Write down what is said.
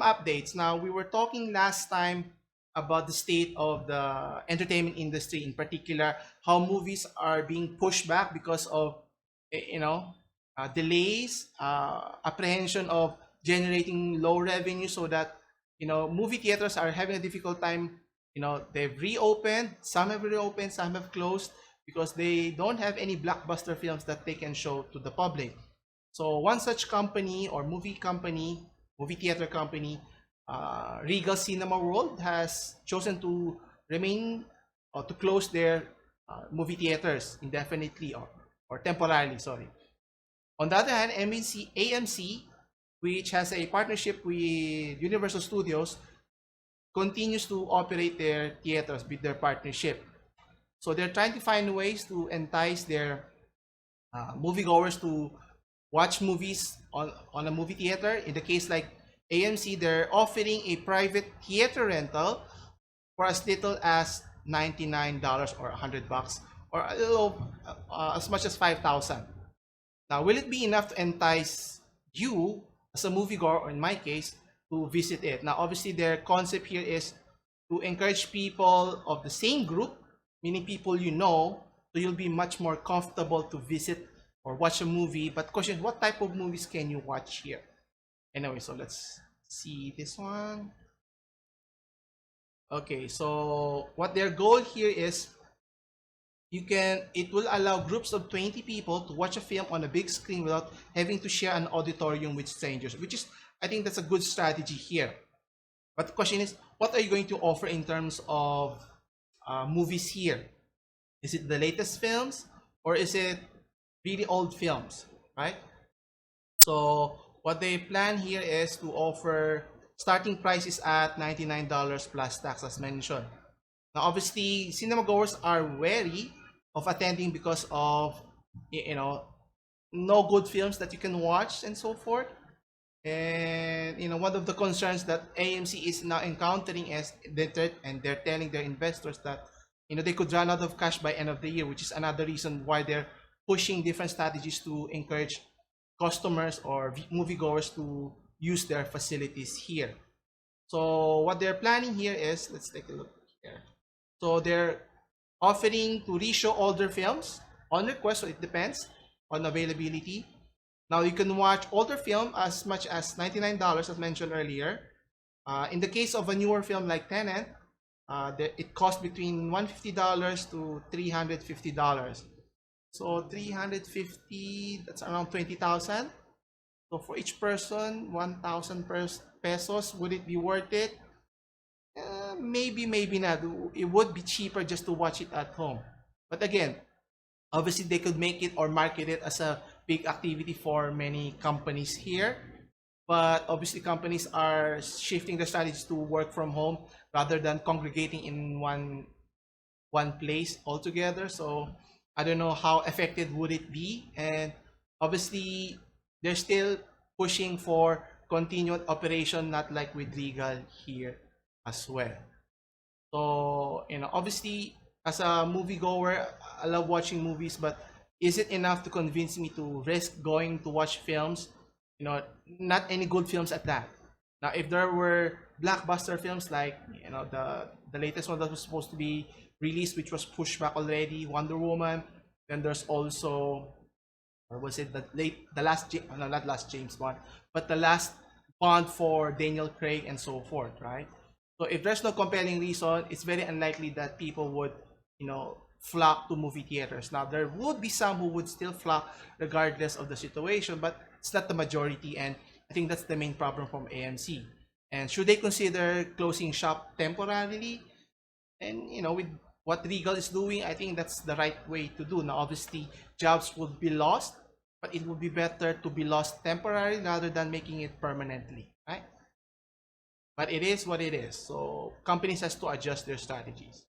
updates. Now, we were talking last time about the state of the entertainment industry, in particular, how movies are being pushed back because of, delays, apprehension of generating low revenue, so that, movie theaters are having a difficult time. They've reopened, some have reopened, some have closed because they don't have any blockbuster films that they can show to the public. So one such company or movie theater company, Regal Cinema World, has chosen to remain or to close their movie theaters indefinitely or temporarily, sorry. On the other hand, AMC, which has a partnership with Universal Studios, continues to operate their theaters with their partnership. So they're trying to find ways to entice their moviegoers to watch movies on a movie theater. In the case like AMC, they're offering a private theater rental for as little as $99 or $100, or a little as much as 5,000. Now, will it be enough to entice you as a moviegoer, or in my case, to visit it? Now, obviously, their concept here is to encourage people of the same group, meaning people you know, so you'll be much more comfortable to visit or watch a movie. But question, what type of movies can you watch here? Anyway, so let's see this one. Okay, so what their goal here is, it will allow groups of 20 people to watch a film on a big screen without having to share an auditorium with strangers, which is, I think that's a good strategy here. But the question is, what are you going to offer in terms of movies here? Is it the latest films, or is it really old films, right? So what they plan here is to offer starting prices at $99 plus tax, as mentioned. Now, obviously, cinema goers are wary of attending because of, no good films that you can watch and so forth. And one of the concerns that AMC is now encountering is they're telling their investors that they could run out of cash by end of the year, which is another reason why they're pushing different strategies to encourage customers or moviegoers to use their facilities here. So what they're planning here is, let's take a look here. So they're offering to reshow older films on request, so it depends on availability. Now you can watch older film as much as $99, as mentioned earlier. In the case of a newer film like Tenet, it costs between $150 to $350. So $350, that's around 20,000. So for each person, 1,000 pesos. Would it be worth it? Maybe, maybe not. It would be cheaper just to watch it at home. But again, obviously they could make it or market it as a big activity for many companies here. But obviously companies are shifting their strategies to work from home rather than congregating in one place altogether. So I don't know how effective would it be. And obviously they're still pushing for continued operation, not like with Regal here as well. So obviously as a moviegoer, I love watching movies, but is it enough to convince me to risk going to watch films? Not any good films at that. Now, if there were blockbuster films like the latest one that was supposed to be released, which was pushed back already, Wonder Woman, then there's also, or was it the last, no, not last James Bond, but the last Bond for Daniel Craig and so forth, right? So if there's no compelling reason, it's very unlikely that people would, flock to movie theaters. Now, there would be some who would still flock regardless of the situation, but it's not the majority, and I think that's the main problem from AMC. And should they consider closing shop temporarily? And with what Regal is doing, I think that's the right way to do. Now, obviously, jobs would be lost, but it would be better to be lost temporarily rather than making it permanently, right? But it is what it is. So companies has to adjust their strategies.